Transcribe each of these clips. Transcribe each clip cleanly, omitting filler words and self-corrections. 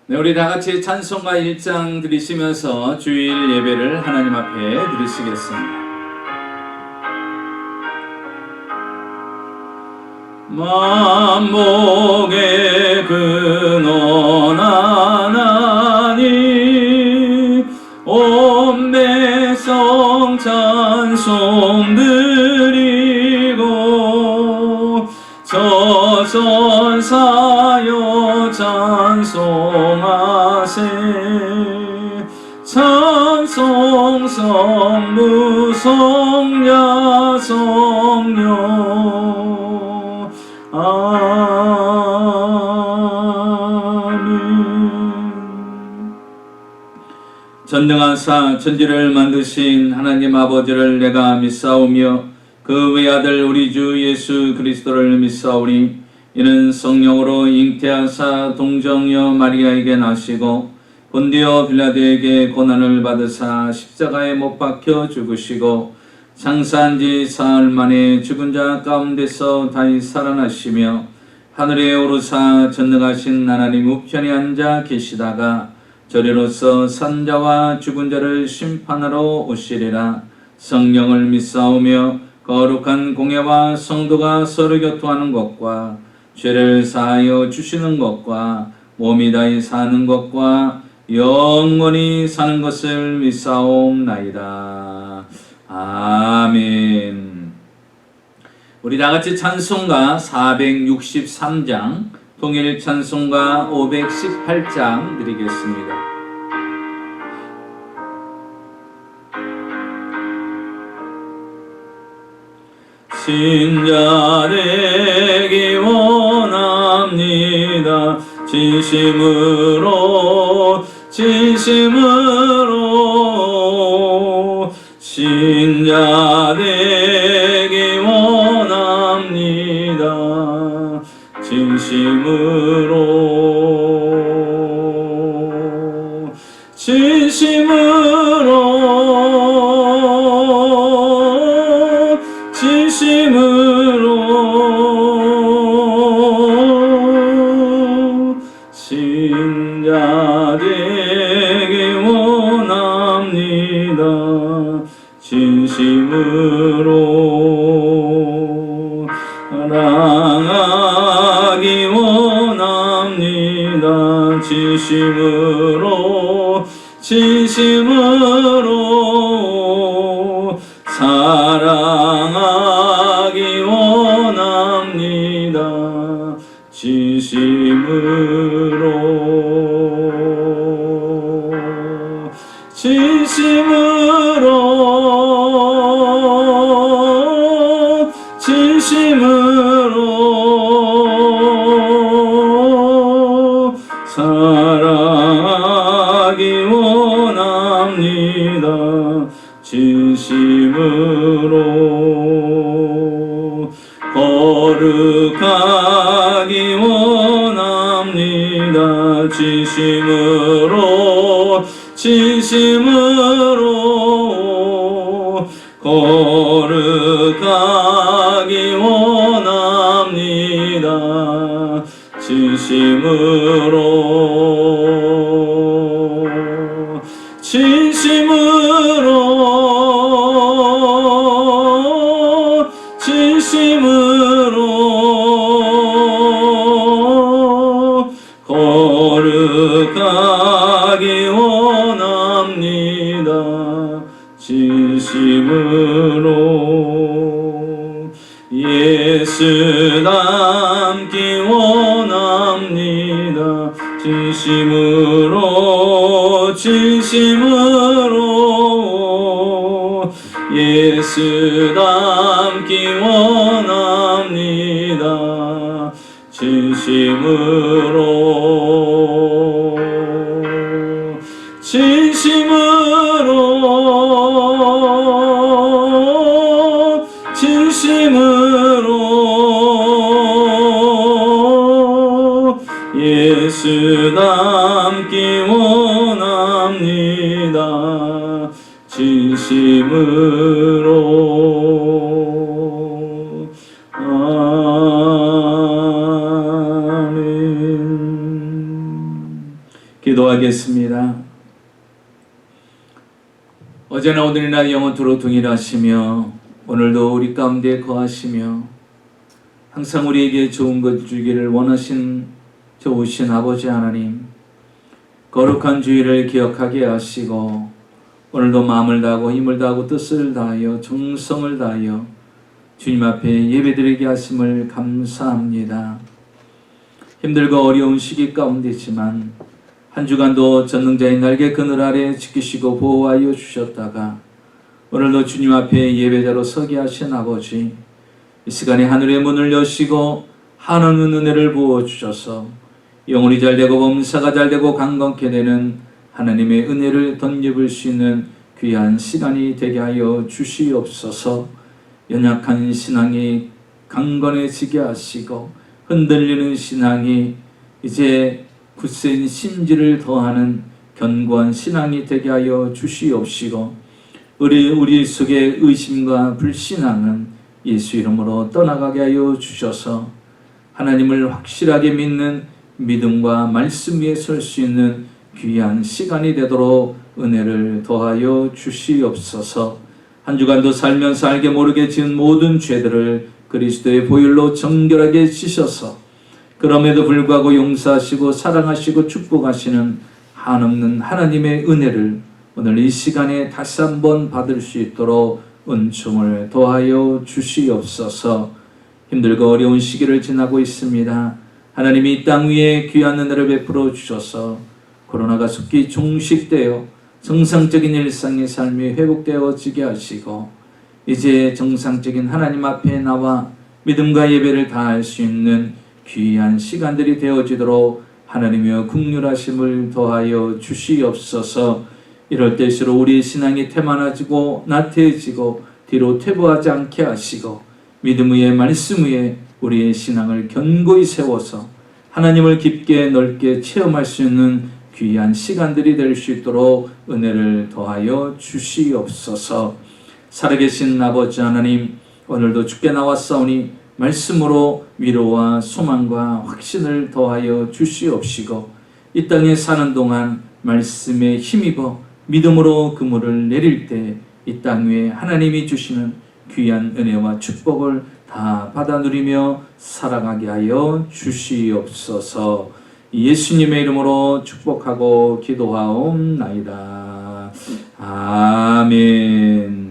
네, 우리 다 같이 찬송가 1장 드리시면서 주일 예배를 하나님 앞에 드리시겠습니다. 만복의 근원 하나님, 온 백성 찬송 드리고 저선사여 찬송하세. 찬송 성부 성자 성령 아멘. 전능하사 천지를 만드신 하나님 아버지를 내가 믿사오며 그 외아들 우리 주 예수 그리스도를 믿사오니 이는 성령으로 잉태하사 동정녀 마리아에게 나시고 본디오 빌라도에게 고난을 받으사 십자가에 못 박혀 죽으시고 장사한 지 사흘 만에 죽은 자 가운데서 다시 살아나시며 하늘에 오르사 전능하신 하나님 우편에 앉아 계시다가 저리로서 산 자와 죽은 자를 심판하러 오시리라. 성령을 믿사오며 거룩한 공예와 성도가 서로 교통하는 것과 죄를 사하여 주시는 것과 몸이 다히 사는 것과 영원히 사는 것을 믿사옵나이다. 아멘. 우리 다같이 찬송가 463장, 통일 찬송가 518장 드리겠습니다. 신자 되기 원합니다. 진심으로 신자 되기 원합니다. 신자 되기 원합니다. 진심으로 사랑하기 원합니다. 진심으로 사랑하기 원합니다. 진심으로 사랑하기 원합니다. 진심으로 거룩하기 원합니다. 진심으로 거룩하기 원합니다. 진심으로 거룩하기 원합니다. 진심으로 예수 닮기 원합니다. 진심으로 예수 닮기 원합니다. 진심으로 예수 닮기 원합니다. 진심으로 아멘. 기도하겠습니다. 어제나 오늘이나 영원토록 동일하시며 오늘도 우리 가운데 거하시며 항상 우리에게 좋은 것 주기를 원하신 좋으신 아버지 하나님, 거룩한 주일을 기억하게 하시고 오늘도 마음을 다하고 힘을 다하고 뜻을 다하여 정성을 다하여 주님 앞에 예배드리게 하심을 감사합니다. 힘들고 어려운 시기 가운데지만 한 주간도 전능자의 날개 그늘 아래 지키시고 보호하여 주셨다가 오늘도 주님 앞에 예배자로 서게 하신 아버지, 이 시간에 하늘의 문을 여시고 한없는 은혜를 부어주셔서 영혼이 잘되고 범사가 잘되고 강건케 되는 하나님의 은혜를 덧입을 수 있는 귀한 시간이 되게 하여 주시옵소서. 연약한 신앙이 강건해지게 하시고 흔들리는 신앙이 이제 굳센 심지를 더하는 견고한 신앙이 되게 하여 주시옵시고 우리 속의 의심과 불신앙은 예수 이름으로 떠나가게 하여 주셔서 하나님을 확실하게 믿는 믿음과 말씀 위에 설 수 있는 귀한 시간이 되도록 은혜를 더하여 주시옵소서. 한 주간도 살면서 알게 모르게 지은 모든 죄들을 그리스도의 보혈로 정결하게 씻어서 그럼에도 불구하고 용서하시고 사랑하시고 축복하시는 한없는 하나님의 은혜를 오늘 이 시간에 다시 한번 받을 수 있도록 은총을 더하여 주시옵소서. 힘들고 어려운 시기를 지나고 있습니다. 하나님이 이 땅 위에 귀한 은혜를 베풀어 주셔서 코로나가 속히 종식되어 정상적인 일상의 삶이 회복되어지게 하시고 이제 정상적인 하나님 앞에 나와 믿음과 예배를 다할 수 있는 귀한 시간들이 되어지도록 하나님의 긍휼하심을 더하여 주시옵소서. 이럴 때일수록 우리의 신앙이 태만해지고 나태해지고 뒤로 퇴보하지 않게 하시고 믿음 위에 말씀 위에 우리의 신앙을 견고히 세워서 하나님을 깊게 넓게 체험할 수 있는 귀한 시간들이 될 수 있도록 은혜를 더하여 주시옵소서. 살아계신 아버지 하나님, 오늘도 주께 나왔사오니 말씀으로 위로와 소망과 확신을 더하여 주시옵시고 이 땅에 사는 동안 말씀에 힘입어 믿음으로 그물을 내릴 때 이 땅 위에 하나님이 주시는 귀한 은혜와 축복을 다 받아 누리며 살아가게 하여 주시옵소서. 예수님의 이름으로 축복하고 기도하옵나이다. 아멘.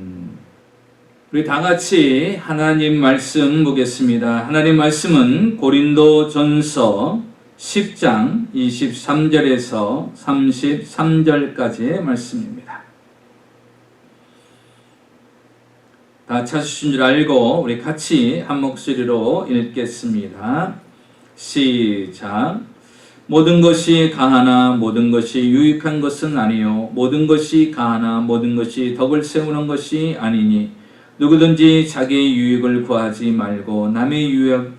우리 다 같이 하나님 말씀 보겠습니다. 하나님 말씀은 고린도전서 10장 23절에서 33절까지의 말씀입니다. 다 찾으신 줄 알고 우리 같이 한 목소리로 읽겠습니다. 시작. 모든 것이 가하나 모든 것이 유익한 것은 아니요 모든 것이 가하나 모든 것이 덕을 세우는 것이 아니니 누구든지 자기의 유익을 구하지 말고 남의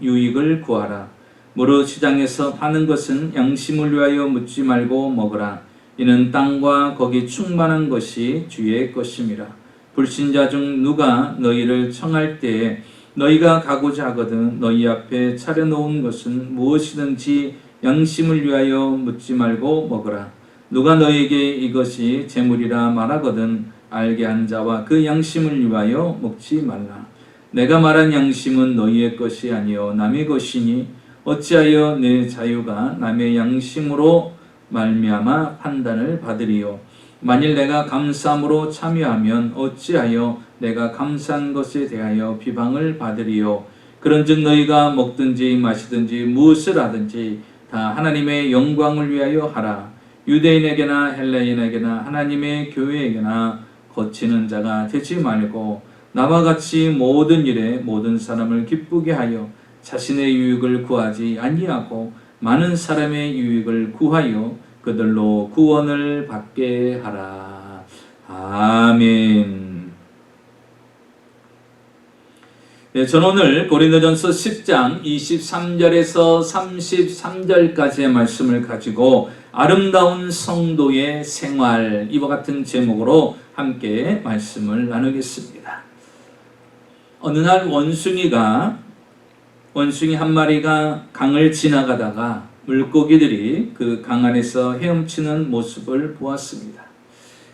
유익을 구하라. 무릇 시장에서 파는 것은 양심을 위하여 묻지 말고 먹으라. 이는 땅과 거기 충만한 것이 주의 것임이라. 불신자 중 누가 너희를 청할 때에 너희가 가고자 하거든 너희 앞에 차려놓은 것은 무엇이든지 양심을 위하여 묻지 말고 먹으라. 누가 너희에게 이것이 재물이라 말하거든 알게 한 자와 그 양심을 위하여 먹지 말라. 내가 말한 양심은 너희의 것이 아니요 남의 것이니 어찌하여 내 자유가 남의 양심으로 말미암아 판단을 받으리요. 만일 내가 감사함으로 참여하면 어찌하여 내가 감사한 것에 대하여 비방을 받으리요. 그런즉 너희가 먹든지 마시든지 무엇을 하든지 다 하나님의 영광을 위하여 하라. 유대인에게나 헬라인에게나 하나님의 교회에게나 거치는 자가 되지 말고 나와 같이 모든 일에 모든 사람을 기쁘게 하여 자신의 유익을 구하지 아니하고 많은 사람의 유익을 구하여 그들로 구원을 받게 하라. 아멘. 네, 저는 오늘 고린도전서 10장 23절에서 33절까지의 말씀을 가지고 아름다운 성도의 생활, 이와 같은 제목으로 함께 말씀을 나누겠습니다. 어느 날 원숭이 한 마리가 강을 지나가다가 물고기들이 그 강 안에서 헤엄치는 모습을 보았습니다.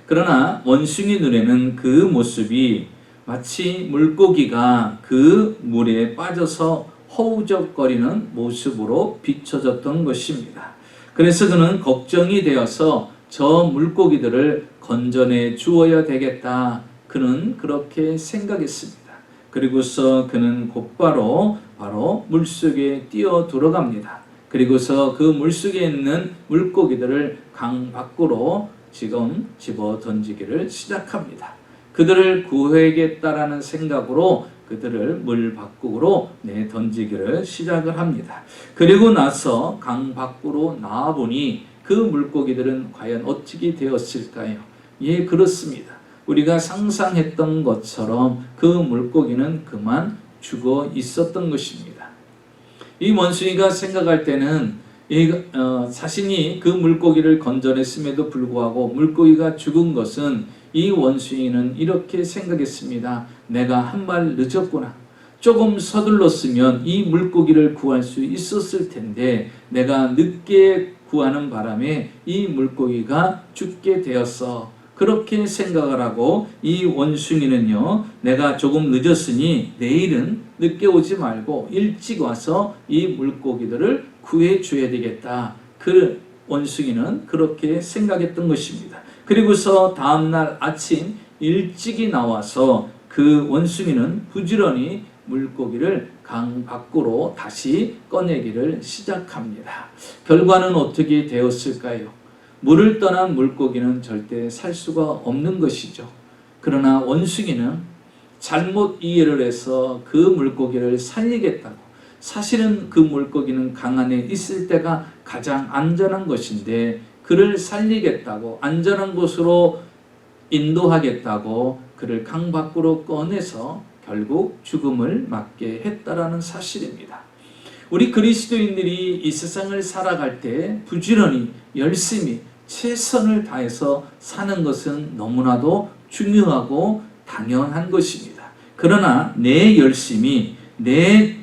그러나 원숭이 눈에는 그 모습이 마치 물고기가 그 물에 빠져서 허우적거리는 모습으로 비춰졌던 것입니다. 그래서 그는 걱정이 되어서 저 물고기들을 건져내 주어야 되겠다. 그는 그렇게 생각했습니다. 그리고서 그는 곧바로 바로 물속에 뛰어 들어갑니다. 그리고서 그 물속에 있는 물고기들을 강 밖으로 지금 집어 던지기를 시작합니다. 그들을 구해야겠다라는 생각으로 그들을 물 밖으로 던지기를 시작을 합니다. 그리고 나서 강 밖으로 나와보니 그 물고기들은 과연 어떻게 되었을까요? 예, 그렇습니다. 우리가 상상했던 것처럼 그 물고기는 그만 죽어 있었던 것입니다. 이 원숭이가 생각할 때는 자신이 그 물고기를 건져냈음에도 불구하고 물고기가 죽은 것은 이 원숭이는 이렇게 생각했습니다. 내가 한 발 늦었구나. 조금 서둘렀으면 이 물고기를 구할 수 있었을 텐데 내가 늦게 구하는 바람에 이 물고기가 죽게 되었어. 그렇게 생각을 하고 이 원숭이는요, 내가 조금 늦었으니 내일은 늦게 오지 말고 일찍 와서 이 물고기들을 구해줘야 되겠다. 그 원숭이는 그렇게 생각했던 것입니다. 그리고서 다음날 아침 일찍이 나와서 그 원숭이는 부지런히 물고기를 강 밖으로 다시 꺼내기를 시작합니다. 결과는 어떻게 되었을까요? 물을 떠난 물고기는 절대 살 수가 없는 것이죠. 그러나 원숭이는 잘못 이해를 해서 그 물고기를 살리겠다고, 사실은 그 물고기는 강 안에 있을 때가 가장 안전한 것인데 그를 살리겠다고, 안전한 곳으로 인도하겠다고 그를 강 밖으로 꺼내서 결국 죽음을 맞게 했다라는 사실입니다. 우리 그리스도인들이 이 세상을 살아갈 때 부지런히 열심히 최선을 다해서 사는 것은 너무나도 중요하고 당연한 것입니다. 그러나 내 열심히, 내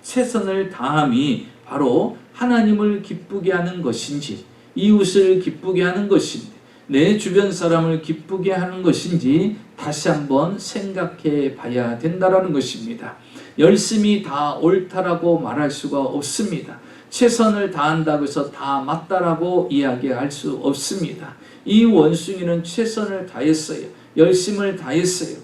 최선을 다함이 바로 하나님을 기쁘게 하는 것인지, 이웃을 기쁘게 하는 것인지, 내 주변 사람을 기쁘게 하는 것인지 다시 한번 생각해 봐야 된다는 것입니다. 열심히 다 옳다라고 말할 수가 없습니다. 최선을 다한다고 해서 다 맞다라고 이야기할 수 없습니다. 이 원숭이는 최선을 다했어요. 열심을 다했어요.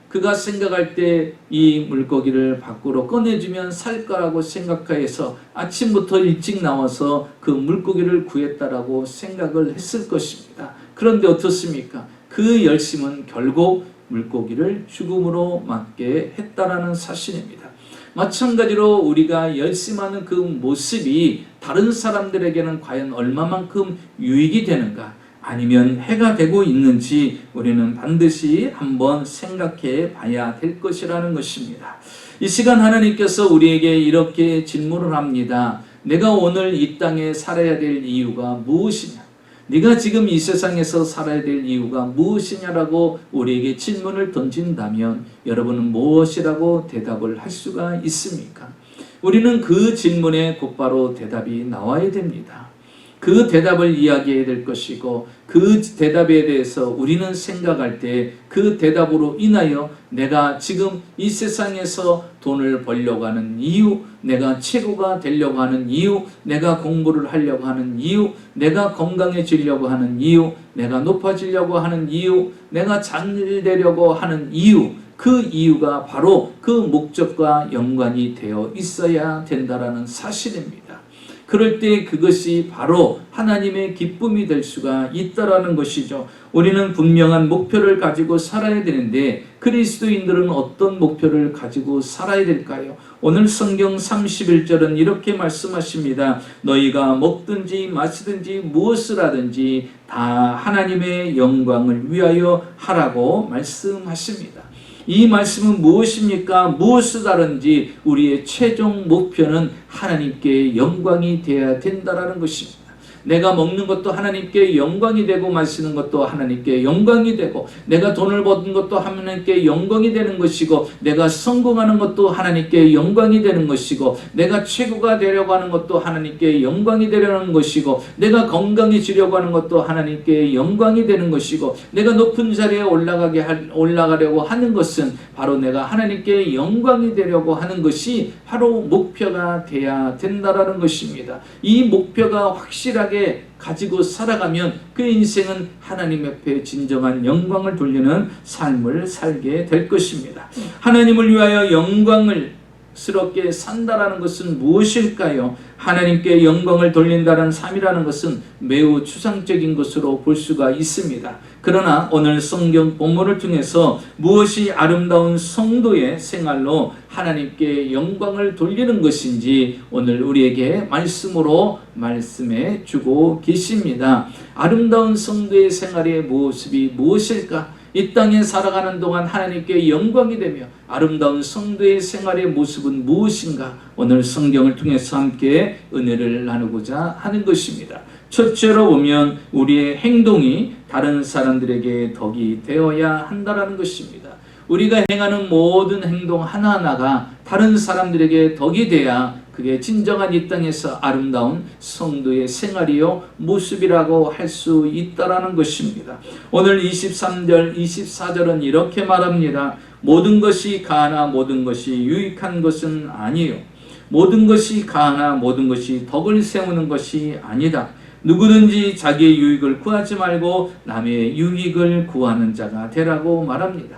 그가 생각할 때 이 물고기를 밖으로 꺼내주면 살 거라고 생각해서 아침부터 일찍 나와서 그 물고기를 구했다라고 생각을 했을 것입니다. 그런데 어떻습니까? 그 열심은 결국 물고기를 죽음으로 맞게 했다라는 사실입니다. 마찬가지로 우리가 열심하는 그 모습이 다른 사람들에게는 과연 얼마만큼 유익이 되는가, 아니면 해가 되고 있는지 우리는 반드시 한번 생각해 봐야 될 것이라는 것입니다. 이 시간 하나님께서 우리에게 이렇게 질문을 합니다. 내가 오늘 이 땅에 살아야 될 이유가 무엇이냐? 네가 지금 이 세상에서 살아야 될 이유가 무엇이냐라고 우리에게 질문을 던진다면 여러분은 무엇이라고 대답을 할 수가 있습니까? 우리는 그 질문에 곧바로 대답이 나와야 됩니다. 그 대답을 이야기해야 될 것이고 그 대답에 대해서 우리는 생각할 때 그 대답으로 인하여 내가 지금 이 세상에서 돈을 벌려고 하는 이유, 내가 최고가 되려고 하는 이유, 내가 공부를 하려고 하는 이유, 내가 건강해지려고 하는 이유, 내가 높아지려고 하는 이유, 내가 잘 되려고 하는 이유, 그 이유가 바로 그 목적과 연관이 되어 있어야 된다라는 사실입니다. 그럴 때 그것이 바로 하나님의 기쁨이 될 수가 있다라는 것이죠. 우리는 분명한 목표를 가지고 살아야 되는데 그리스도인들은 어떤 목표를 가지고 살아야 될까요? 오늘 성경 31절은 이렇게 말씀하십니다. 너희가 먹든지 마시든지 무엇을 하든지 다 하나님의 영광을 위하여 하라고 말씀하십니다. 이 말씀은 무엇입니까? 무엇을 다른지 우리의 최종 목표는 하나님께 영광이 되어야 된다는 것입니다. 내가 먹는 것도 하나님께 영광이 되고 마시는 것도 하나님께 영광이 되고 내가 돈을 버는 것도 하나님께 영광이 되는 것이고 내가 성공하는 것도 하나님께 영광이 되는 것이고 내가 최고가 되려고 하는 것도 하나님께 영광이 되려는 것이고 내가 건강해지려고 하는 것도 하나님께 영광이 되는 것이고 내가 높은 자리에 올라가려고 하는 것은 바로 내가 하나님께 영광이 되려고 하는 것이 바로 목표가 돼야 된다라는 것입니다. 이 목표가 확실하게 가지고 살아가면 그 인생은 하나님 앞에 진정한 영광을 돌리는 삶을 살게 될 것입니다. 하나님을 위하여 영광스럽게 산다라는 것은 무엇일까요? 하나님께 영광을 돌린다는 삶이라는 것은 매우 추상적인 것으로 볼 수가 있습니다. 그러나 오늘 성경 본문을 통해서 무엇이 아름다운 성도의 생활로 하나님께 영광을 돌리는 것인지 오늘 우리에게 말씀으로 말씀해 주고 계십니다. 아름다운 성도의 생활의 모습이 무엇일까? 이 땅에 살아가는 동안 하나님께 영광이 되며 아름다운 성도의 생활의 모습은 무엇인가? 오늘 성경을 통해서 함께 은혜를 나누고자 하는 것입니다. 첫째로 보면 우리의 행동이 다른 사람들에게 덕이 되어야 한다는 것입니다. 우리가 행하는 모든 행동 하나하나가 다른 사람들에게 덕이 돼야 그게 진정한 이 땅에서 아름다운 성도의 생활이요 모습이라고 할 수 있다라는 것입니다. 오늘 23절 24절은 이렇게 말합니다. 모든 것이 가하나 모든 것이 유익한 것은 아니요 모든 것이 가하나 모든 것이 덕을 세우는 것이 아니다. 누구든지 자기의 유익을 구하지 말고 남의 유익을 구하는 자가 되라고 말합니다.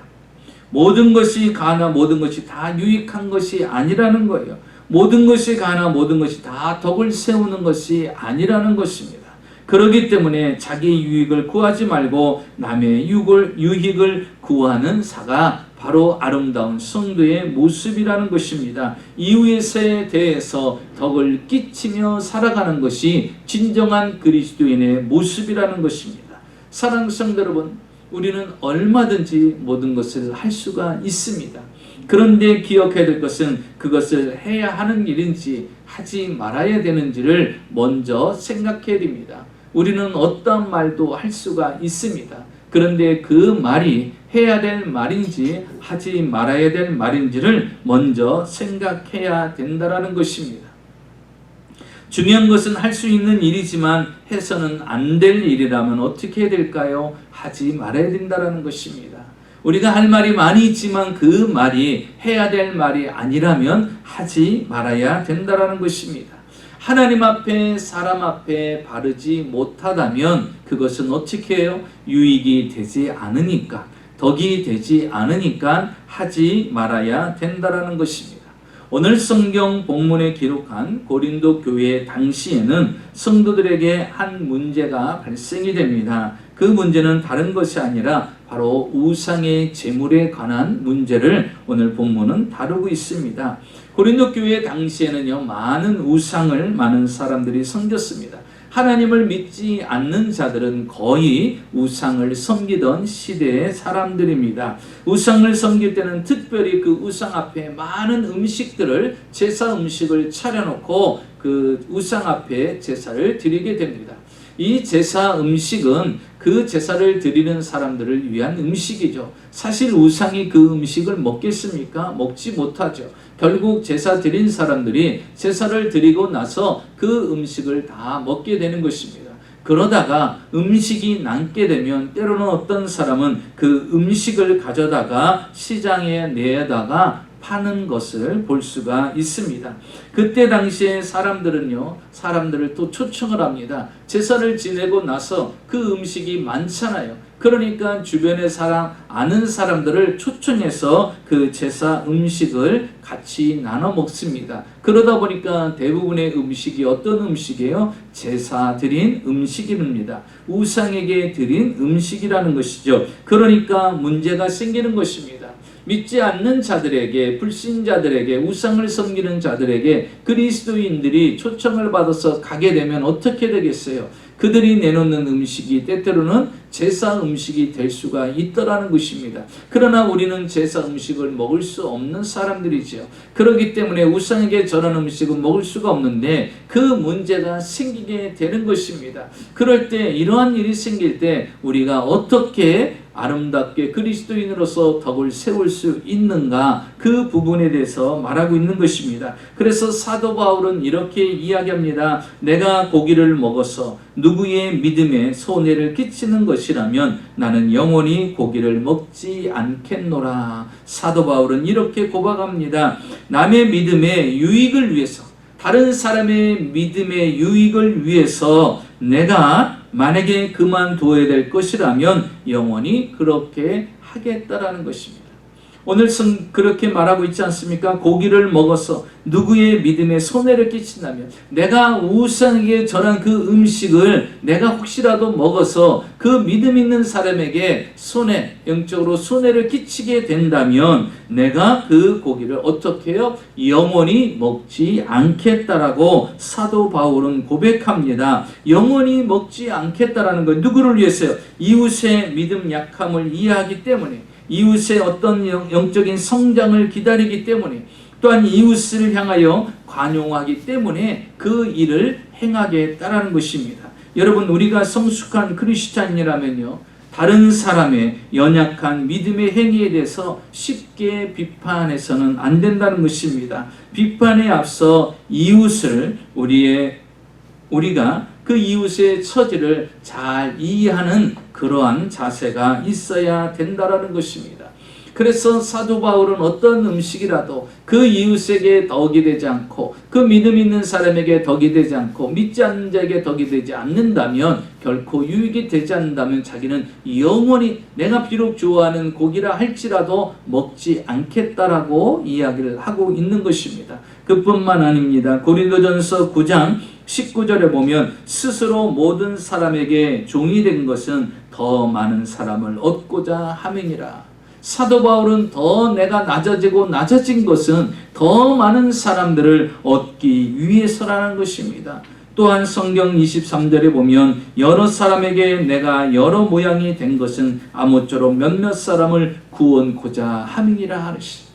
모든 것이 가하나 모든 것이 다 유익한 것이 아니라는 거예요. 모든 것이 가하나 모든 것이 다 덕을 세우는 것이 아니라는 것입니다. 그렇기 때문에 자기 유익을 구하지 말고 남의 유익을 구하는 사가 바로 아름다운 성도의 모습이라는 것입니다. 이웃에 대해서 덕을 끼치며 살아가는 것이 진정한 그리스도인의 모습이라는 것입니다. 사랑하는 성도 여러분, 우리는 얼마든지 모든 것을 할 수가 있습니다. 그런데 기억해야 될 것은 그것을 해야 하는 일인지 하지 말아야 되는지를 먼저 생각해야 됩니다. 우리는 어떤 말도 할 수가 있습니다. 그런데 그 말이 해야 될 말인지 하지 말아야 될 말인지를 먼저 생각해야 된다는 것입니다. 중요한 것은 할 수 있는 일이지만 해서는 안 될 일이라면 어떻게 해야 될까요? 하지 말아야 된다는 것입니다. 우리가 할 말이 많이 있지만 그 말이 해야 될 말이 아니라면 하지 말아야 된다는 것입니다. 하나님 앞에 사람 앞에 바르지 못하다면 그것은 어떻게 해요? 유익이 되지 않으니까 덕이 되지 않으니까 하지 말아야 된다는 것입니다. 오늘 성경 본문에 기록한 고린도 교회 당시에는 성도들에게 한 문제가 발생이 됩니다. 그 문제는 다른 것이 아니라 바로 우상의 제물에 관한 문제를 오늘 본문은 다루고 있습니다. 고린도 교회 당시에는요, 많은 사람들이 섬겼습니다. 하나님을 믿지 않는 자들은 거의 우상을 섬기던 시대의 사람들입니다. 우상을 섬길 때는 특별히 그 우상 앞에 많은 음식들을 제사 음식을 차려놓고 그 우상 앞에 제사를 드리게 됩니다. 이 제사 음식은 그 제사를 드리는 사람들을 위한 음식이죠. 사실 우상이 그 음식을 먹겠습니까? 먹지 못하죠. 결국 제사 드린 사람들이 제사를 드리고 나서 그 음식을 다 먹게 되는 것입니다. 그러다가 음식이 남게 되면 때로는 어떤 사람은 그 음식을 가져다가 시장에 내다가 파는 것을 볼 수가 있습니다. 그때 당시에 사람들을 또 초청을 합니다. 제사를 지내고 나서 그 음식이 많잖아요. 그러니까 주변에 아는 사람들을 초청해서 그 제사 음식을 같이 나눠 먹습니다. 그러다 보니까 대부분의 음식이 어떤 음식이에요? 제사 드린 음식입니다. 우상에게 드린 음식이라는 것이죠. 그러니까 문제가 생기는 것입니다. 믿지 않는 자들에게, 불신자들에게, 우상을 섬기는 자들에게 그리스도인들이 초청을 받아서 가게 되면 어떻게 되겠어요? 그들이 내놓는 음식이 때때로는 제사 음식이 될 수가 있더라는 것입니다. 그러나 우리는 제사 음식을 먹을 수 없는 사람들이죠. 그렇기 때문에 우상에게 절한 음식은 먹을 수가 없는데 그 문제가 생기게 되는 것입니다. 그럴 때 이러한 일이 생길 때 우리가 어떻게 아름답게 그리스도인으로서 덕을 세울 수 있는가, 그 부분에 대해서 말하고 있는 것입니다. 그래서 사도 바울은 이렇게 이야기합니다. 내가 고기를 먹어서 누구의 믿음에 손해를 끼치는 것이라면 나는 영원히 고기를 먹지 않겠노라. 사도 바울은 이렇게 고백합니다. 남의 믿음의 유익을 위해서, 다른 사람의 믿음의 유익을 위해서 내가 만약에 그만둬야 될 것이라면 영원히 그렇게 하겠다라는 것입니다. 오늘 그렇게 말하고 있지 않습니까? 고기를 먹어서 누구의 믿음에 손해를 끼친다면, 내가 우상에게 절한 그 음식을 내가 혹시라도 먹어서 그 믿음 있는 사람에게 영적으로 손해를 끼치게 된다면 내가 그 고기를 어떻게 해요? 영원히 먹지 않겠다라고 사도 바울은 고백합니다. 영원히 먹지 않겠다라는 것, 누구를 위해서요? 이웃의 믿음 약함을 이해하기 때문에, 이웃의 어떤 영적인 성장을 기다리기 때문에, 또한 이웃을 향하여 관용하기 때문에 그 일을 행하겠다라는 것입니다. 여러분, 우리가 성숙한 크리스찬이라면요, 다른 사람의 연약한 믿음의 행위에 대해서 쉽게 비판해서는 안 된다는 것입니다. 비판에 앞서 이웃을 우리가 그 이웃의 처지를 잘 이해하는 그러한 자세가 있어야 된다라는 것입니다. 그래서 사도 바울은 어떤 음식이라도 그 이웃에게 덕이 되지 않고, 그 믿음 있는 사람에게 덕이 되지 않고, 믿지 않는 자에게 덕이 되지 않는다면, 결코 유익이 되지 않는다면 자기는 영원히 내가 비록 좋아하는 고기라 할지라도 먹지 않겠다라고 이야기를 하고 있는 것입니다. 그뿐만 아닙니다. 고린도전서 9장 19절에 보면 스스로 모든 사람에게 종이 된 것은 더 많은 사람을 얻고자 함이니라. 사도 바울은 더 내가 낮아진 것은 더 많은 사람들을 얻기 위해서라는 것입니다. 또한 성경 23절에 보면 여러 사람에게 내가 여러 모양이 된 것은 아무쪼록 몇몇 사람을 구원고자 함이니라 하시니,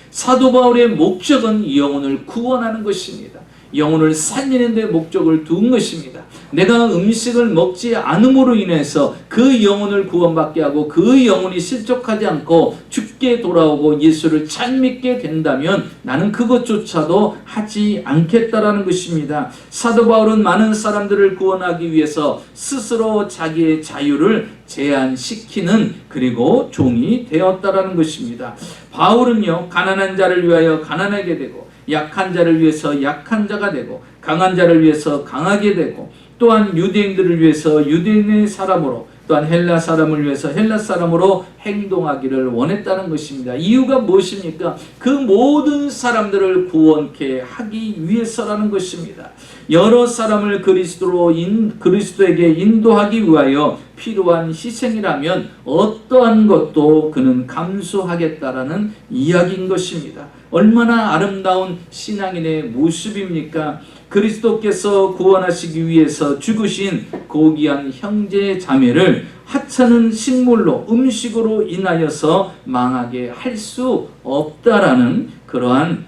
사도 바울의 목적은 영혼을 구원하는 것입니다. 영혼을 살리는 데 목적을 둔 것입니다. 내가 음식을 먹지 않음으로 인해서 그 영혼을 구원받게 하고 그 영혼이 실족하지 않고 죽게 돌아오고 예수를 잘 믿게 된다면 나는 그것조차도 하지 않겠다라는 것입니다. 사도 바울은 많은 사람들을 구원하기 위해서 스스로 자기의 자유를 제한시키는 그리고 종이 되었다라는 것입니다. 바울은요, 가난한 자를 위하여 가난하게 되고, 약한 자를 위해서 약한 자가 되고, 강한 자를 위해서 강하게 되고, 또한 유대인들을 위해서 유대인의 사람으로, 또한 헬라 사람을 위해서 헬라 사람으로 행동하기를 원했다는 것입니다. 이유가 무엇입니까? 그 모든 사람들을 구원케 하기 위해서라는 것입니다. 여러 사람을 그리스도에게 인도하기 위하여 필요한 희생이라면 어떠한 것도 그는 감수하겠다라는 이야기인 것입니다. 얼마나 아름다운 신앙인의 모습입니까? 그리스도께서 구원하시기 위해서 죽으신 고귀한 형제 자매를 하찮은 식물로, 음식으로 인하여서 망하게 할 수 없다라는 그러한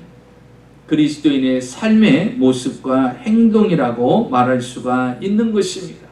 그리스도인의 삶의 모습과 행동이라고 말할 수가 있는 것입니다.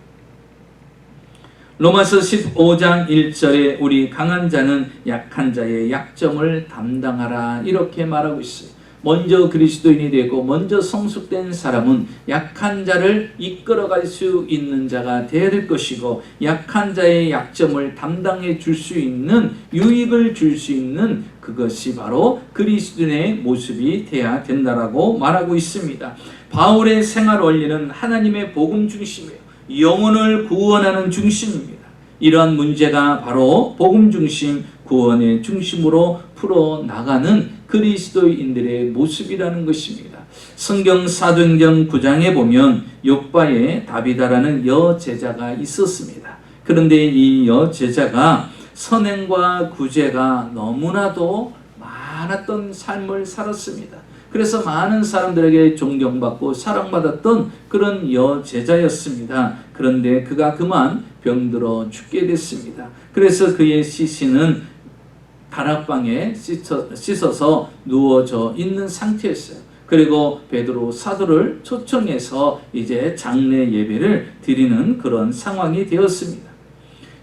로마서 15장 1절에 우리 강한 자는 약한 자의 약점을 담당하라, 이렇게 말하고 있어요. 먼저 그리스도인이 되고 먼저 성숙된 사람은 약한 자를 이끌어갈 수 있는 자가 되어야 될 것이고, 약한 자의 약점을 담당해 줄 수 있는, 유익을 줄 수 있는 그것이 바로 그리스도인의 모습이 되어야 된다라고 말하고 있습니다. 바울의 생활 원리는 하나님의 복음 중심이에요. 영혼을 구원하는 중심입니다. 이러한 문제가 바로 복음 중심, 구원의 중심으로 풀어나가는 그리스도인들의 모습이라는 것입니다. 성경 사도행전 9장에 보면 욥바에 다비다라는 여제자가 있었습니다. 그런데 이 여제자가 선행과 구제가 너무나도 많았던 삶을 살았습니다. 그래서 많은 사람들에게 존경받고 사랑받았던 그런 여제자였습니다. 그런데 그가 그만 병들어 죽게 됐습니다. 그래서 그의 시신은 다락방에 씻어서 누워져 있는 상태였어요. 그리고 베드로 사도를 초청해서 이제 장례 예배를 드리는 그런 상황이 되었습니다.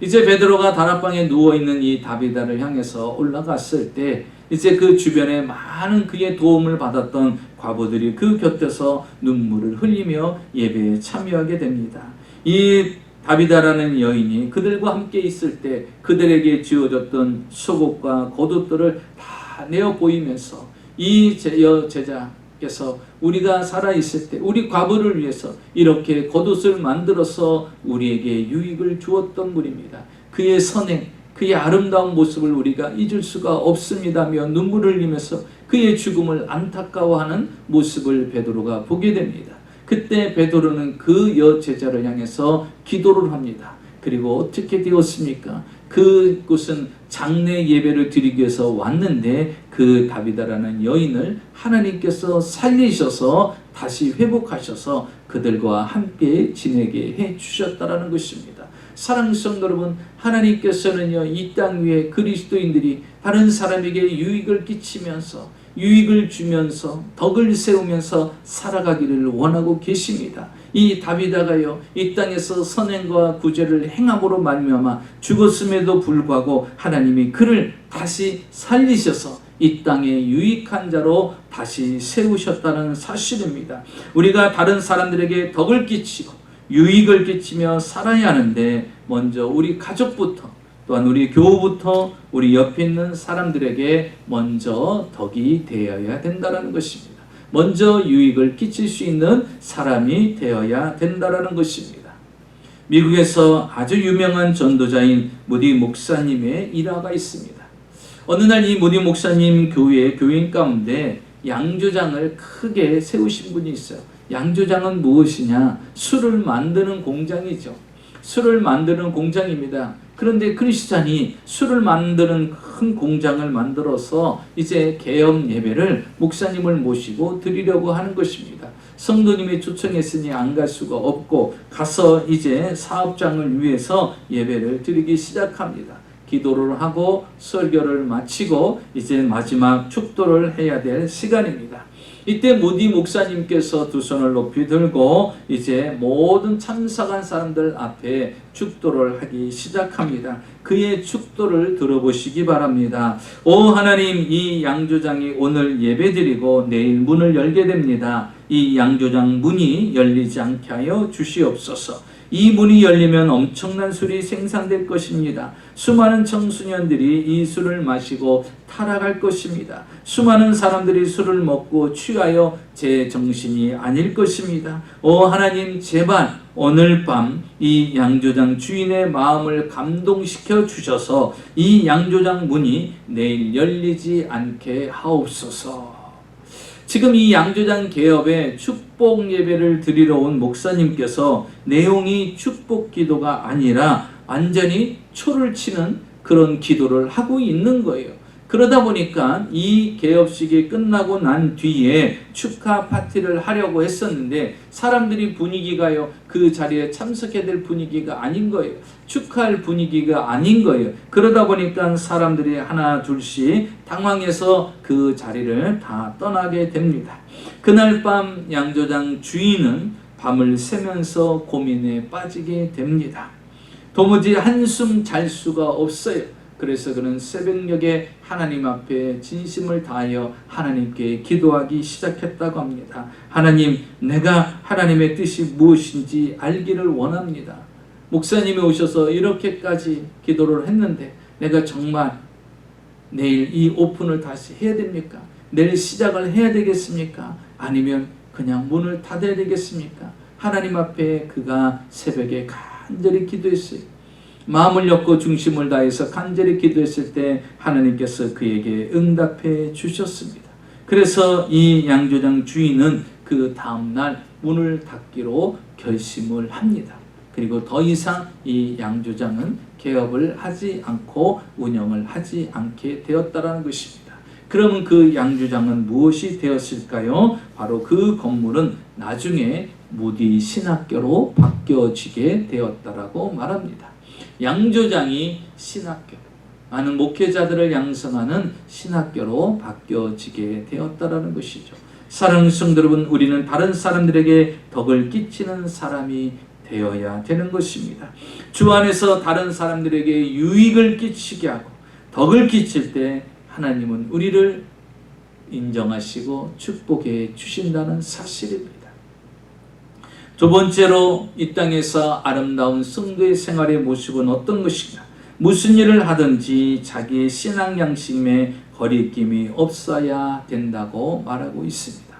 이제 베드로가 다락방에 누워있는 이 다비다를 향해서 올라갔을 때 이제 그 주변에 많은 그의 도움을 받았던 과부들이 그 곁에서 눈물을 흘리며 예배에 참여하게 됩니다. 이 다비다라는 여인이 그들과 함께 있을 때 그들에게 지어졌던 속옷과 겉옷들을 다 내어 보이면서 이 여제자께서 우리가 살아있을 때 우리 과부를 위해서 이렇게 겉옷을 만들어서 우리에게 유익을 주었던 분입니다. 그의 선행, 그의 아름다운 모습을 우리가 잊을 수가 없습니다며 눈물을 흘리면서 그의 죽음을 안타까워하는 모습을 베드로가 보게 됩니다. 그때 베드로는 그 여제자를 향해서 기도를 합니다. 그리고 어떻게 되었습니까? 그곳은 장례 예배를 드리기 위해서 왔는데 그 다비다라는 여인을 하나님께서 살리셔서 다시 회복하셔서 그들과 함께 지내게 해주셨다라는 것입니다. 사랑하는 성도 여러분, 하나님께서는요, 이 땅 위에 그리스도인들이 다른 사람에게 유익을 끼치면서 유익을 주면서 덕을 세우면서 살아가기를 원하고 계십니다. 이 다비다가요, 이 땅에서 선행과 구제를 행함으로 말미암아 죽었음에도 불구하고 하나님이 그를 다시 살리셔서 이 땅에 유익한 자로 다시 세우셨다는 사실입니다. 우리가 다른 사람들에게 덕을 끼치고 유익을 끼치며 살아야 하는데 먼저 우리 가족부터 또한 우리 교우부터 우리 옆에 있는 사람들에게 먼저 덕이 되어야 된다는 것입니다. 먼저 유익을 끼칠 수 있는 사람이 되어야 된다는 것입니다. 미국에서 아주 유명한 전도자인 무디 목사님의 일화가 있습니다. 어느 날 이 무디 목사님 교회의 교인 가운데 양조장을 크게 세우신 분이 있어요. 양조장은 무엇이냐? 술을 만드는 공장이죠. 술을 만드는 공장입니다. 그런데 크리스찬이 술을 만드는 큰 공장을 만들어서 이제 개업 예배를 목사님을 모시고 드리려고 하는 것입니다. 성도님이 초청했으니 안 갈 수가 없고 가서 이제 사업장을 위해서 예배를 드리기 시작합니다. 기도를 하고 설교를 마치고 이제 마지막 축도를 해야 될 시간입니다. 이때 무디 목사님께서 두 손을 높이 들고 이제 모든 참석한 사람들 앞에 축도를 하기 시작합니다. 그의 축도를 들어보시기 바랍니다. 오 하나님, 이 양조장이 오늘 예배드리고 내일 문을 열게 됩니다. 이 양조장 문이 열리지 않게 하여 주시옵소서. 이 문이 열리면 엄청난 술이 생산될 것입니다. 수많은 청소년들이 이 술을 마시고 타락할 것입니다. 수많은 사람들이 술을 먹고 취하여 제 정신이 아닐 것입니다. 오 하나님, 제발 오늘 밤 이 양조장 주인의 마음을 감동시켜 주셔서 이 양조장 문이 내일 열리지 않게 하옵소서. 지금 이 양조장 개업에 축복 예배를 드리러 온 목사님께서 내용이 축복 기도가 아니라 완전히 초를 치는 그런 기도를 하고 있는 거예요. 그러다 보니까 이 개업식이 끝나고 난 뒤에 축하 파티를 하려고 했었는데 사람들이 분위기가요, 그 자리에 참석해야 될 분위기가 아닌 거예요. 축하할 분위기가 아닌 거예요. 그러다 보니까 사람들이 하나 둘씩 당황해서 그 자리를 다 떠나게 됩니다. 그날 밤 양조장 주인은 밤을 새면서 고민에 빠지게 됩니다. 도무지 한숨 잘 수가 없어요. 그래서 그는 새벽녘에 하나님 앞에 진심을 다하여 하나님께 기도하기 시작했다고 합니다. 하나님, 내가 하나님의 뜻이 무엇인지 알기를 원합니다. 목사님이 오셔서 이렇게까지 기도를 했는데 내가 정말 내일 이 오픈을 다시 해야 됩니까? 내일 시작을 해야 되겠습니까? 아니면 그냥 문을 닫아야 되겠습니까? 하나님 앞에 그가 새벽에 간절히 기도했어요. 마음을 엮고 중심을 다해서 간절히 기도했을 때 하나님께서 그에게 응답해 주셨습니다. 그래서 이 양조장 주인은 그 다음날 문을 닫기로 결심을 합니다. 그리고 더 이상 이 양조장은 개업을 하지 않고 운영을 하지 않게 되었다는 것입니다. 그러면 그 양조장은 무엇이 되었을까요? 바로 그 건물은 나중에 무디 신학교로 바뀌어지게 되었다라고 말합니다. 양조장이 신학교, 많은 목회자들을 양성하는 신학교로 바뀌어지게 되었다라는 것이죠. 사랑하는 성도 여러분, 우리는 다른 사람들에게 덕을 끼치는 사람이 되어야 되는 것입니다. 주 안에서 다른 사람들에게 유익을 끼치게 하고 덕을 끼칠 때 하나님은 우리를 인정하시고 축복해 주신다는 사실입니다. 두 번째로 이 땅에서 아름다운 성도의 생활의 모습은 어떤 것인가? 무슨 일을 하든지 자기의 신앙 양심에 거리낌이 없어야 된다고 말하고 있습니다.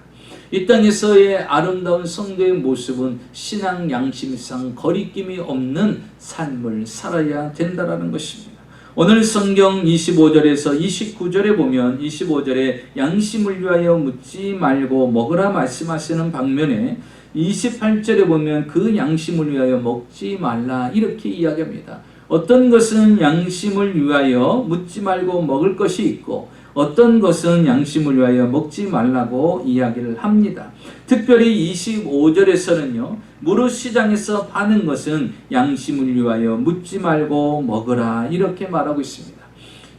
이 땅에서의 아름다운 성도의 모습은 신앙 양심상 거리낌이 없는 삶을 살아야 된다는 것입니다. 오늘 성경 25절에서 29절에 보면 25절에 양심을 위하여 묻지 말고 먹으라 말씀하시는 방면에 28절에 보면 그 양심을 위하여 먹지 말라 이렇게 이야기합니다. 어떤 것은 양심을 위하여 묻지 말고 먹을 것이 있고 어떤 것은 양심을 위하여 먹지 말라고 이야기를 합니다. 특별히 25절에서는요. 무릇 시장에서 파는 것은 양심을 위하여 묻지 말고 먹으라 이렇게 말하고 있습니다.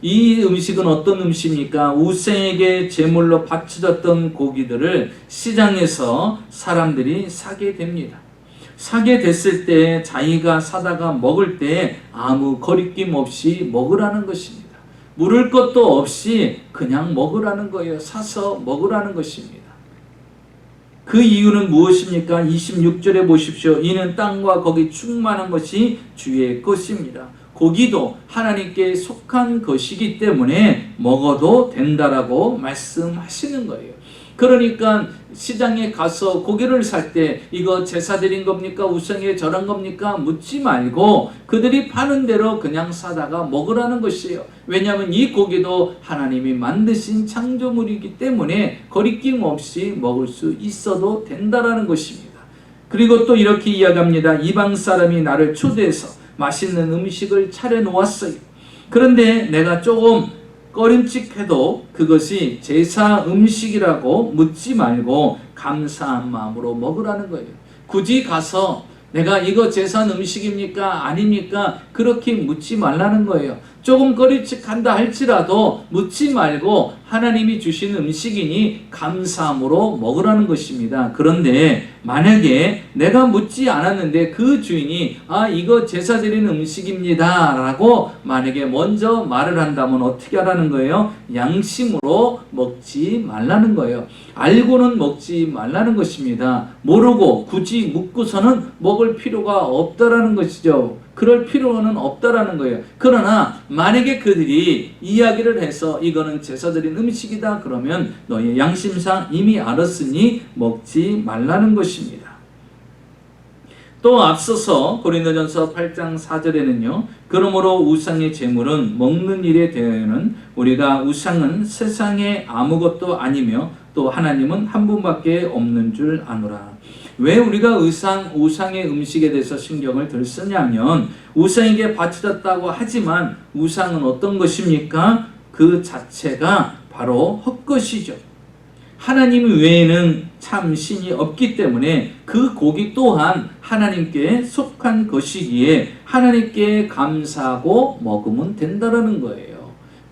이 음식은 어떤 음식입니까? 우상에게 제물로 바쳐졌던 고기들을 시장에서 사람들이 사게 됩니다. 사게 됐을 때 자기가 사다가 먹을 때 아무 거리낌 없이 먹으라는 것입니다. 물을 것도 없이 그냥 먹으라는 거예요. 사서 먹으라는 것입니다. 그 이유는 무엇입니까? 26절에 보십시오. 이는 땅과 거기 충만한 것이 주의 것입니다. 고기도 하나님께 속한 것이기 때문에 먹어도 된다라고 말씀하시는 거예요. 그러니까 시장에 가서 고기를 살 때 이거 제사 드린 겁니까? 우상에 절한 겁니까? 묻지 말고 그들이 파는 대로 그냥 사다가 먹으라는 것이에요. 왜냐하면 이 고기도 하나님이 만드신 창조물이기 때문에 거리낌 없이 먹을 수 있어도 된다라는 것입니다. 그리고 또 이렇게 이야기합니다. 이방 사람이 나를 초대해서 맛있는 음식을 차려놓았어요. 그런데 내가 조금 꺼림칙해도 그것이 제사 음식이라고 묻지 말고 감사한 마음으로 먹으라는 거예요. 굳이 가서 내가 이거 제사 음식입니까? 아닙니까? 그렇게 묻지 말라는 거예요. 조금 꺼림칙한다 할지라도 묻지 말고 하나님이 주신 음식이니 감사함으로 먹으라는 것입니다. 그런데 만약에 내가 묻지 않았는데 그 주인이 이거 제사 드리는 음식입니다 라고 만약에 먼저 말을 한다면 어떻게 하라는 거예요? 양심으로 먹지 말라는 거예요. 알고는 먹지 말라는 것입니다. 모르고 굳이 묻고서는 먹을 필요가 없다라는 것이죠. 그럴 필요는 없다라는 거예요. 그러나 만약에 그들이 이야기를 해서 이거는 제사 드린 음식이다 그러면 너의 양심상 이미 알았으니 먹지 말라는 것입니다. 또 앞서서 고린도전서 8장 4절에는요. 그러므로 우상의 제물은 먹는 일에 대하여는 우리가 우상은 세상에 아무것도 아니며 또 하나님은 한 분밖에 없는 줄 아노라. 왜 우리가 우상의 음식에 대해서 신경을 덜 쓰냐면 우상에게 바쳐졌다고 하지만 우상은 어떤 것입니까? 그 자체가 바로 헛것이죠. 하나님 외에는 참 신이 없기 때문에 그 고기 또한 하나님께 속한 것이기에 하나님께 감사하고 먹으면 된다는 거예요.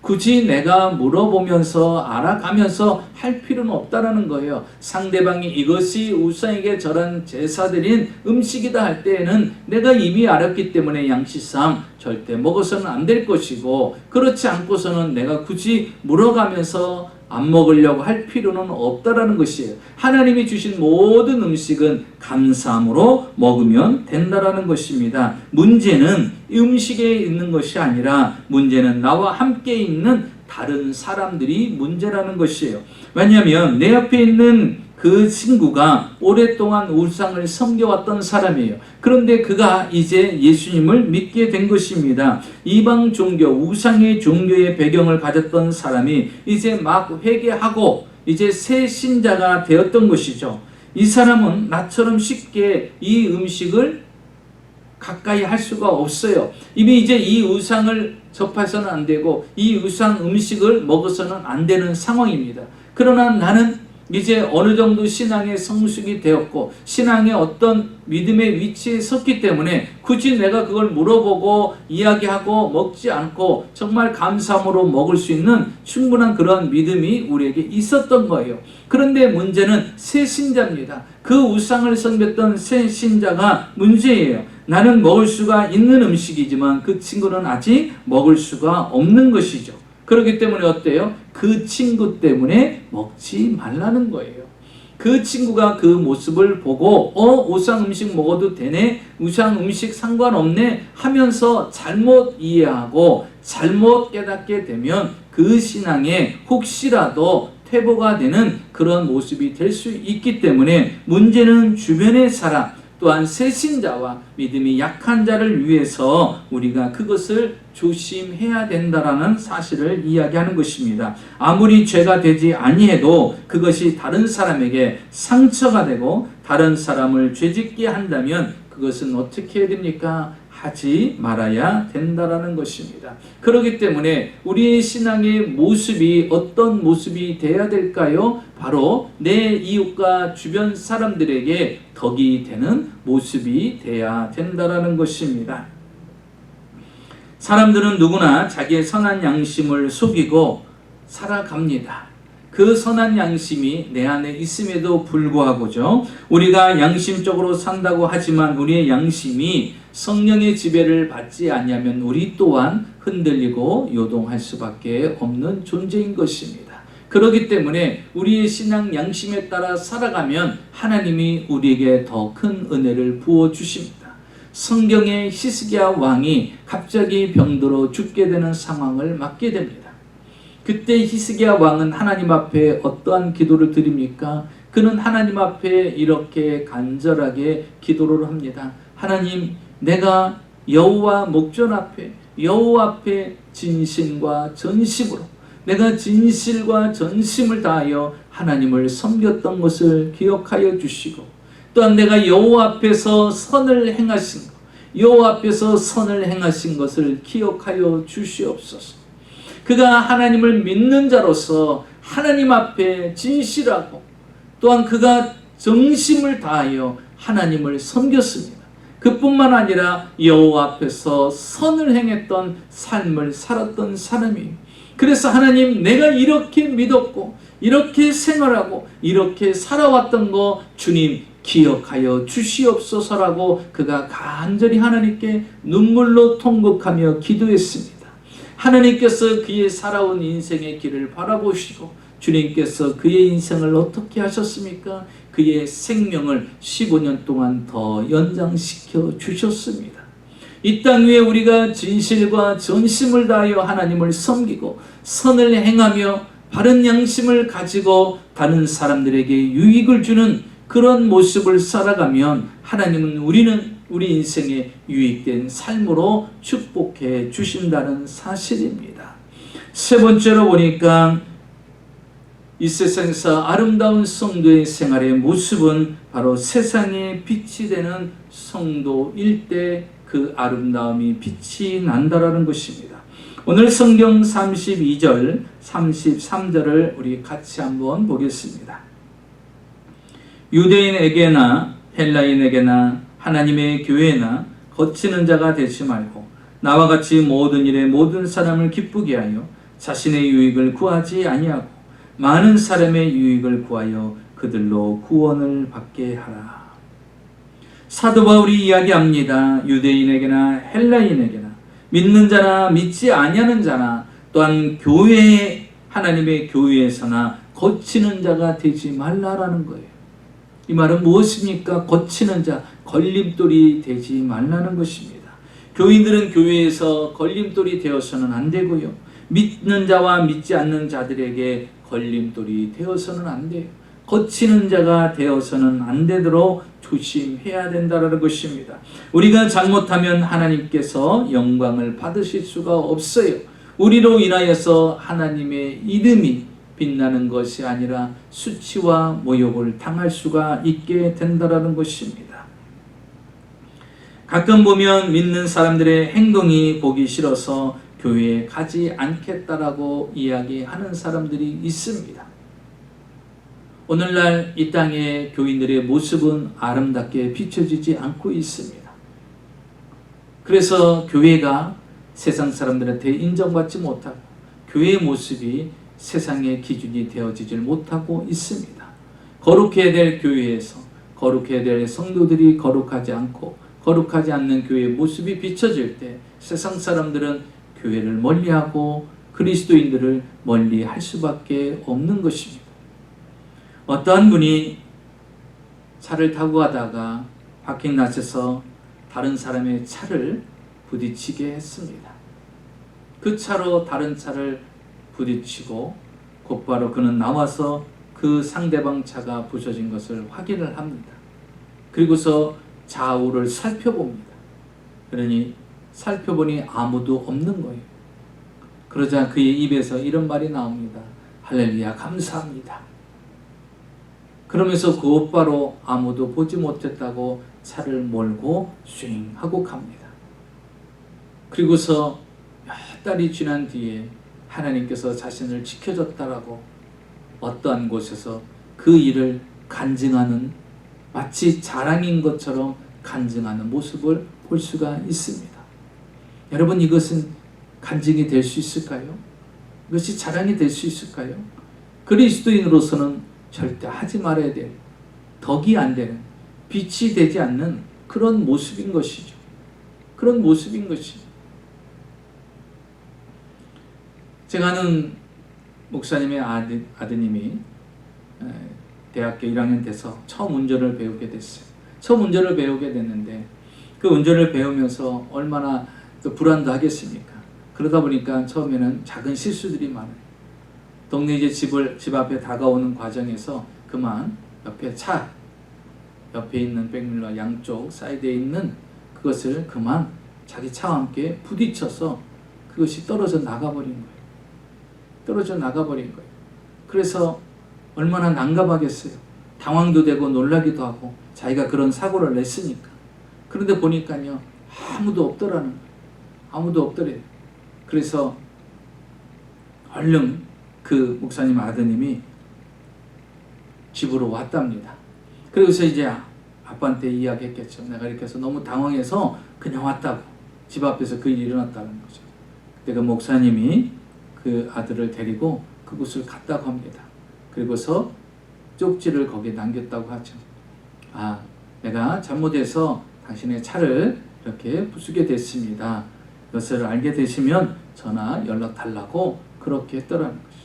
굳이 내가 물어보면서 알아가면서 할 필요는 없다라는 거예요. 상대방이 이것이 우상에게 절한 제사드린 음식이다 할 때에는 내가 이미 알았기 때문에 양심상 절대 먹어서는 안 될 것이고 그렇지 않고서는 내가 굳이 물어가면서 안 먹으려고 할 필요는 없다라는 것이에요. 하나님이 주신 모든 음식은 감사함으로 먹으면 된다라는 것입니다. 문제는 음식에 있는 것이 아니라 문제는 나와 함께 있는 다른 사람들이 문제라는 것이에요. 왜냐하면 내 옆에 있는 그 친구가 오랫동안 우상을 섬겨왔던 사람이에요. 그런데 그가 이제 예수님을 믿게 된 것입니다. 이방 종교, 우상의 종교의 배경을 가졌던 사람이 이제 막 회개하고 이제 새 신자가 되었던 것이죠. 이 사람은 나처럼 쉽게 이 음식을 가까이 할 수가 없어요. 이미 이제 이 우상을 접해서는 안 되고 이 우상 음식을 먹어서는 안 되는 상황입니다. 그러나 나는 이제 어느 정도 신앙의 성숙이 되었고 신앙의 어떤 믿음의 위치에 섰기 때문에 굳이 내가 그걸 물어보고 이야기하고 먹지 않고 정말 감사함으로 먹을 수 있는 충분한 그런 믿음이 우리에게 있었던 거예요. 그런데 문제는 새 신자입니다. 그 우상을 섬겼던 새 신자가 문제예요. 나는 먹을 수가 있는 음식이지만 그 친구는 아직 먹을 수가 없는 것이죠. 그렇기 때문에 어때요? 그 친구 때문에 먹지 말라는 거예요. 그 친구가 그 모습을 보고 우상 음식 먹어도 되네, 우상 음식 상관없네 하면서 잘못 이해하고 잘못 깨닫게 되면 그 신앙에 혹시라도 퇴보가 되는 그런 모습이 될 수 있기 때문에 문제는 주변의 사람 또한 새신자와 믿음이 약한 자를 위해서 우리가 그것을 조심해야 된다라는 사실을 이야기하는 것입니다. 아무리 죄가 되지 아니해도 그것이 다른 사람에게 상처가 되고 다른 사람을 죄짓게 한다면 그것은 어떻게 해야 됩니까? 하지 말아야 된다라는 것입니다. 그렇기 때문에 우리의 신앙의 모습이 어떤 모습이 되어야 될까요? 바로 내 이웃과 주변 사람들에게 덕이 되는 모습이 되어야 된다라는 것입니다. 사람들은 누구나 자기의 선한 양심을 속이고 살아갑니다. 그 선한 양심이 내 안에 있음에도 불구하고죠. 우리가 양심적으로 산다고 하지만 우리의 양심이 성령의 지배를 받지 아니하면 우리 또한 흔들리고 요동할 수밖에 없는 존재인 것입니다. 그렇기 때문에 우리의 신앙 양심에 따라 살아가면 하나님이 우리에게 더 큰 은혜를 부어주십니다. 성경의 히스기야 왕이 갑자기 병들어 죽게 되는 상황을 맞게 됩니다. 그때 히스기야 왕은 하나님 앞에 어떠한 기도를 드립니까? 그는 하나님 앞에 이렇게 간절하게 기도를 합니다. 하나님, 내가 여호와 목전 앞에 여호와 앞에 진심과 전심으로 내가 진실과 전심을 다하여 하나님을 섬겼던 것을 기억하여 주시고 또한 내가 여호와 앞에서 선을 행하신 것, 여호와 앞에서 선을 행하신 것을 기억하여 주시옵소서. 그가 하나님을 믿는 자로서 하나님 앞에 진실하고 또한 그가 정심을 다하여 하나님을 섬겼습니다. 그뿐만 아니라 여호와 앞에서 선을 행했던 삶을 살았던 사람이에요. 그래서 하나님, 내가 이렇게 믿었고 이렇게 생활하고 이렇게 살아왔던 거 주님 기억하여 주시옵소서라고 그가 간절히 하나님께 눈물로 통곡하며 기도했습니다. 하나님께서 그의 살아온 인생의 길을 바라보시고 주님께서 그의 인생을 어떻게 하셨습니까? 그의 생명을 15년 동안 더 연장시켜 주셨습니다. 이 땅 위에 우리가 진실과 전심을 다하여 하나님을 섬기고 선을 행하며 바른 양심을 가지고 다른 사람들에게 유익을 주는 그런 모습을 살아가면 하나님은 우리 인생에 유익된 삶으로 축복해 주신다는 사실입니다. 세 번째로 보니까 이 세상에서 아름다운 성도의 생활의 모습은 바로 세상에 빛이 되는 성도일 때 그 아름다움이 빛이 난다라는 것입니다. 오늘 성경 32절, 33절을 우리 같이 한번 보겠습니다. 유대인에게나 헬라인에게나 하나님의 교회나 거치는 자가 되지 말고 나와 같이 모든 일에 모든 사람을 기쁘게 하여 자신의 유익을 구하지 아니하고 많은 사람의 유익을 구하여 그들로 구원을 받게 하라. 사도 바울이 이야기합니다. 유대인에게나 헬라인에게나 믿는 자나 믿지 아니하는 자나 또한 교회, 하나님의 교회에서나 거치는 자가 되지 말라라는 거예요. 이 말은 무엇입니까? 거치는 자, 걸림돌이 되지 말라는 것입니다. 교인들은 교회에서 걸림돌이 되어서는 안 되고요. 믿는 자와 믿지 않는 자들에게 걸림돌이 되어서는 안 돼요. 거치는 자가 되어서는 안 되도록 조심해야 된다는 것입니다. 우리가 잘못하면 하나님께서 영광을 받으실 수가 없어요. 우리로 인하여서 하나님의 이름이 빛나는 것이 아니라 수치와 모욕을 당할 수가 있게 된다는 것입니다. 가끔 보면 믿는 사람들의 행동이 보기 싫어서 교회에 가지 않겠다라고 이야기하는 사람들이 있습니다. 오늘날 이 땅의 교인들의 모습은 아름답게 비춰지지 않고 있습니다. 그래서 교회가 세상 사람들한테 인정받지 못하고 교회의 모습이 세상의 기준이 되어지질 못하고 있습니다. 거룩해야 될 교회에서 거룩해야 될 성도들이 거룩하지 않고 거룩하지 않는 교회의 모습이 비춰질 때 세상 사람들은 교회를 멀리하고 그리스도인들을 멀리할 수밖에 없는 것입니다. 어떠한 분이 차를 타고 가다가 파킹랏에서 다른 사람의 차를 부딪히게 했습니다. 그 차로 다른 차를 부딪히고 곧바로 그는 나와서 그 상대방 차가 부서진 것을 확인을 합니다. 그리고서 좌우를 살펴봅니다. 그러니 살펴보니 아무도 없는 거예요. 그러자 그의 입에서 이런 말이 나옵니다. 할렐루야, 감사합니다. 그러면서 곧바로 아무도 보지 못했다고 차를 몰고 swing 하고 갑니다. 그리고서 몇 달이 지난 뒤에 하나님께서 자신을 지켜줬다라고 어떠한 곳에서 그 일을 간증하는, 마치 자랑인 것처럼 간증하는 모습을 볼 수가 있습니다. 여러분, 이것은 간증이 될 수 있을까요? 이것이 자랑이 될 수 있을까요? 그리스도인으로서는 절대 하지 말아야 될, 덕이 안 되는, 빛이 되지 않는 그런 모습인 것이죠. 그런 모습인 것이죠. 제가 아는 목사님의 아드님이 대학교 1학년 돼서 처음 운전을 배우게 됐어요. 처음 운전을 배우게 됐는데 그 운전을 배우면서 얼마나 또 불안도 하겠습니까? 그러다 보니까 처음에는 작은 실수들이 많아요. 동네 이제 집 앞에 다가오는 과정에서 그만 옆에 있는 백밀러 양쪽 사이드에 있는 그것을 그만 자기 차와 함께 부딪혀서 그것이 떨어져 나가버린 거예요. 떨어져 나가버린 거예요. 그래서 얼마나 난감하겠어요. 당황도 되고 놀라기도 하고 자기가 그런 사고를 냈으니까. 그런데 보니까요, 아무도 없더라는 거예요. 아무도 없더래요. 그래서 얼른 그 목사님 아드님이 집으로 왔답니다. 그래서 이제 아빠한테 이야기했겠죠. 내가 이렇게 해서 너무 당황해서 그냥 왔다고. 집 앞에서 그 일이 일어났다는 거죠. 그때 그 목사님이 그 아들을 데리고 그곳을 갔다고 합니다. 그리고서 쪽지를 거기에 남겼다고 하죠. 아, 내가 잘못해서 당신의 차를 이렇게 부수게 됐습니다. 이것을 알게 되시면 전화 연락 달라고 그렇게 했더라는 거죠.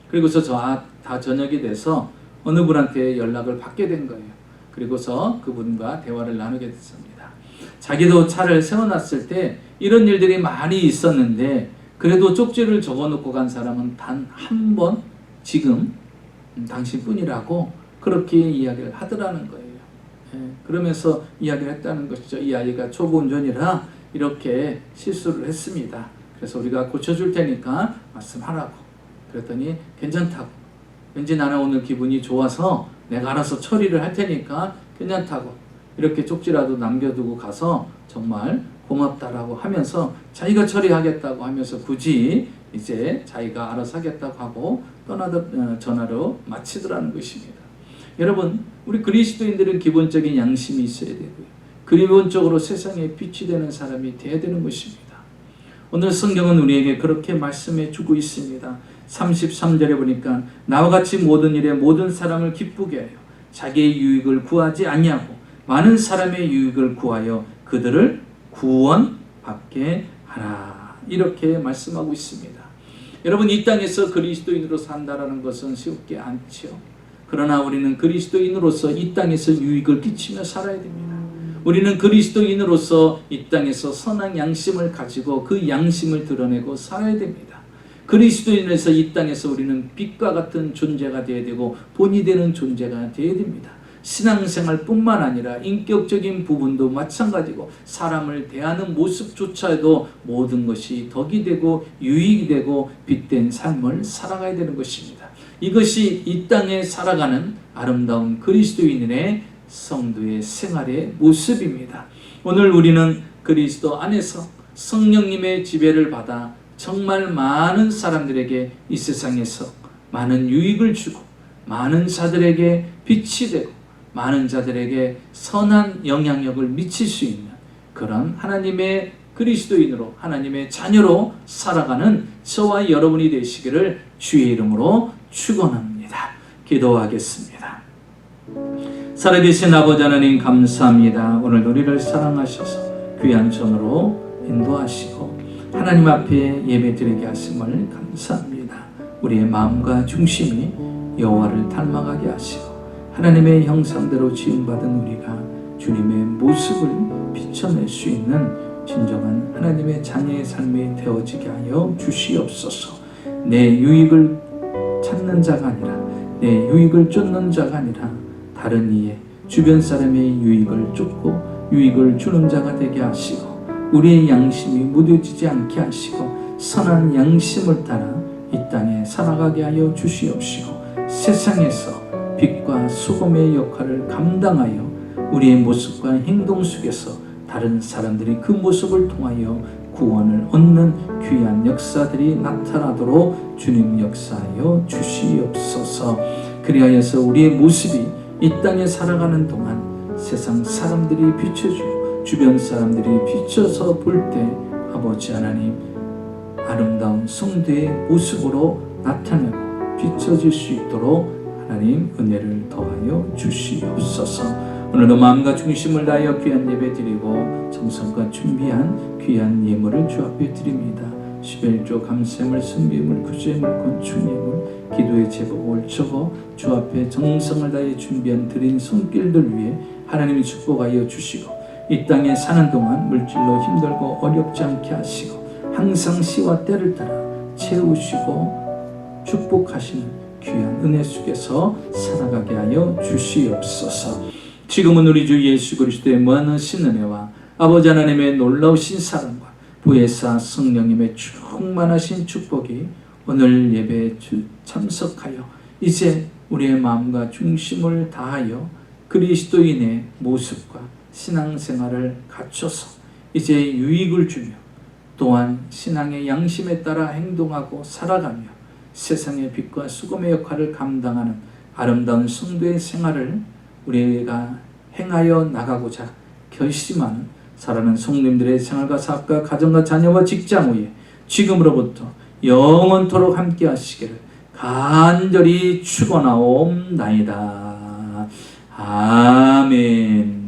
그리고서 다 저녁이 돼서 어느 분한테 연락을 받게 된 거예요. 그리고서 그분과 대화를 나누게 됐습니다. 자기도 차를 세워놨을 때 이런 일들이 많이 있었는데 그래도 쪽지를 적어놓고 간 사람은 단 한 번, 지금 당신뿐이라고 그렇게 이야기를 하더라는 거예요. 그러면서 이야기를 했다는 것이죠. 이 아이가 초보 운전이라 이렇게 실수를 했습니다. 그래서 우리가 고쳐줄 테니까 말씀하라고. 그랬더니 괜찮다고. 왠지 나는 오늘 기분이 좋아서 내가 알아서 처리를 할 테니까 괜찮다고. 이렇게 쪽지라도 남겨두고 가서 정말 고맙다라고 하면서 자기가 처리하겠다고 하면서 굳이 이제 자기가 알아서 하겠다고 하고 전화로 마치더라는 것입니다. 여러분, 우리 그리스도인들은 기본적인 양심이 있어야 되고요. 기본적으로 세상에 빛이 되는 사람이 되어야 되는 것입니다. 오늘 성경은 우리에게 그렇게 말씀해 주고 있습니다. 33절에 보니까 나와 같이 모든 일에 모든 사람을 기쁘게 하여 자기의 유익을 구하지 아니하고 많은 사람의 유익을 구하여 그들을 구원받게 하라. 이렇게 말씀하고 있습니다. 여러분, 이 땅에서 그리스도인으로 산다라는 것은 쉽지 않죠. 그러나 우리는 그리스도인으로서 이 땅에서 유익을 끼치며 살아야 됩니다. 우리는 그리스도인으로서 이 땅에서 선한 양심을 가지고 그 양심을 드러내고 살아야 됩니다. 그리스도인에서 이 땅에서 우리는 빛과 같은 존재가 되어야 되고 본이 되는 존재가 되어야 됩니다. 신앙생활뿐만 아니라 인격적인 부분도 마찬가지고 사람을 대하는 모습조차도 모든 것이 덕이 되고 유익이 되고 빛된 삶을 살아가야 되는 것입니다. 이것이 이 땅에 살아가는 아름다운 그리스도인의 성도의 생활의 모습입니다. 오늘 우리는 그리스도 안에서 성령님의 지배를 받아 정말 많은 사람들에게 이 세상에서 많은 유익을 주고 많은 자들에게 빛이 되고 많은 자들에게 선한 영향력을 미칠 수 있는 그런 하나님의 그리스도인으로 하나님의 자녀로 살아가는 저와 여러분이 되시기를 주의 이름으로 축원합니다. 기도하겠습니다. 살아계신 아버지 하나님 감사합니다. 오늘 우리를 사랑하셔서 귀한 전으로 인도하시고 하나님 앞에 예배드리게 하심을 감사합니다. 우리의 마음과 중심이 여호와를 닮아가게 하시고 하나님의 형상대로 지음받은 우리가 주님의 모습을 비춰낼 수 있는 진정한 하나님의 자녀의 삶이 되어지게 하여 주시옵소서. 내 유익을 찾는 자가 아니라 내 유익을 쫓는 자가 아니라 다른 이의 주변 사람의 유익을 쫓고 유익을 주는 자가 되게 하시고 우리의 양심이 무뎌지지 않게 하시고 선한 양심을 따라 이 땅에 살아가게 하여 주시옵시고 세상에서 빛과 소금의 역할을 감당하여 우리의 모습과 행동 속에서 다른 사람들이 그 모습을 통하여 구원을 얻는 귀한 역사들이 나타나도록 주님 역사하여 주시옵소서. 그리하여서 우리의 모습이 이 땅에 살아가는 동안 세상 사람들이 비춰주고 주변 사람들이 비춰서 볼 때 아버지 하나님 아름다운 성도의 모습으로 나타나고 비춰질 수 있도록 하나님 은혜를 더하여 주시옵소서. 오늘도 마음과 중심을 다하여 귀한 예배 드리고 정성과 준비한 귀한 예물을 주 앞에 드립니다. 11조 감사예물, 승비예물, 구제예물, 건축예물, 기도의 제복을 적어 주 앞에 정성을 다해 준비한 드린 손길들 위해 하나님이 축복하여 주시고 이 땅에 사는 동안 물질로 힘들고 어렵지 않게 하시고 항상 시와 때를 따라 채우시고 축복하시는 귀한 은혜 속에서 살아가게 하여 주시옵소서. 지금은 우리 주 예수 그리스도의 무한하신 은혜와 아버지 하나님의 놀라우신 사랑과 보혜사 성령님의 충만하신 축복이 오늘 예배에 참석하여 이제 우리의 마음과 중심을 다하여 그리스도인의 모습과 신앙생활을 갖춰서 이제 유익을 주며 또한 신앙의 양심에 따라 행동하고 살아가며 세상의 빛과 수금의 역할을 감당하는 아름다운 성도의 생활을 우리가 행하여 나가고자 결심하는 사랑하는 성도님들의 생활과 사업과 가정과 자녀와 직장 위에 지금으로부터 영원토록 함께 하시기를 간절히 축원하옵나이다. 아멘.